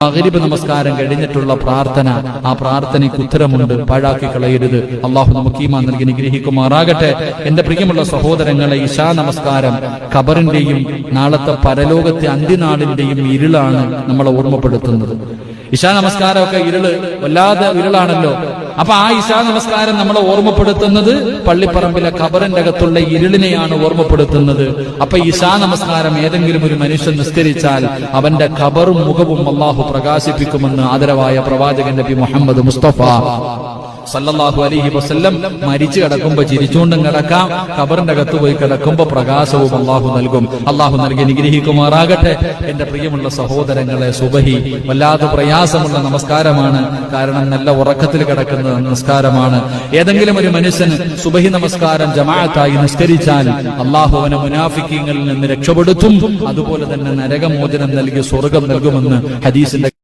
മഗ്രിബ് നമസ്കാരം കഴിഞ്ഞിട്ടുള്ള പ്രാർത്ഥന, ആ പ്രാർത്ഥനയ്ക്ക് ഉത്തരമുണ്ട്, പാഴാക്കി കളയരുത്. അള്ളാഹു നമുക്ക് ഈമാൻ നൽകി അനുഗ്രഹിക്കുമാറാകട്ടെ. എന്റെ പ്രിയമുള്ള സഹോദരങ്ങളെ, ഇശാ നമസ്കാരം ഖബറിന്റെയും നാളത്തെ പരലോകത്തെ അന്ത്യനാളിന്റെയും ഇരുളാണ് നമ്മളെ ഓർമ്മപ്പെടുത്തുന്നത്. ഇശാ നമസ്കാരമൊക്കെ വല്ലാതെ ഇരുളാണല്ലോ. അപ്പൊ ആ ഇശാ നമസ്കാരം നമ്മളെ ഓർമ്മപ്പെടുത്തുന്നത് പള്ളിപ്പറമ്പിലെ ഖബറിന്റെ അകത്തുള്ള ഇരുളിനെയാണ് ഓർമ്മപ്പെടുത്തുന്നത്. അപ്പൊ ഇശാ നമസ്കാരം ഏതെങ്കിലും ഒരു മനുഷ്യൻ നിസ്കരിച്ചാൽ അവന്റെ ഖബറും മുഖവും അള്ളാഹു പ്രകാശിപ്പിക്കുമെന്ന് ആദരവായ പ്രവാചകൻ നബി മുഹമ്മദ് മുസ്തഫ സല്ലല്ലാഹു അലൈഹി വസല്ലം മരിച്ചു കിടക്കുമ്പോ ചിരിച്ചുകൊണ്ടും കിടക്കാം, ഖബറിന്റെ അകത്ത് പോയി കിടക്കുമ്പോ പ്രകാശവും അള്ളാഹു നൽകും. അള്ളാഹു നൽകി അനുഗ്രഹിക്കുമാറാകട്ടെ. എന്റെ പ്രിയമുള്ള സഹോദരങ്ങളെ, സുബഹി വല്ലാതെ പ്രയാസമുള്ള നമസ്കാരമാണ്. കാരണം നല്ല ഉറക്കത്തിൽ കിടക്കുന്ന നമസ്കാരമാണ്. ഏതെങ്കിലും ഒരു മനുഷ്യൻ സുബഹി നമസ്കാരം ജമാഅത്തായി നിസ്കരിച്ചാൽ അള്ളാഹു അവനെ മുനാഫിക്കീങ്ങളിൽ നിന്ന് രക്ഷപ്പെടുത്തും. അതുപോലെ തന്നെ നരകമോചനം നൽകി സ്വർഗം നൽകുമെന്ന് ഹദീസിന്റെ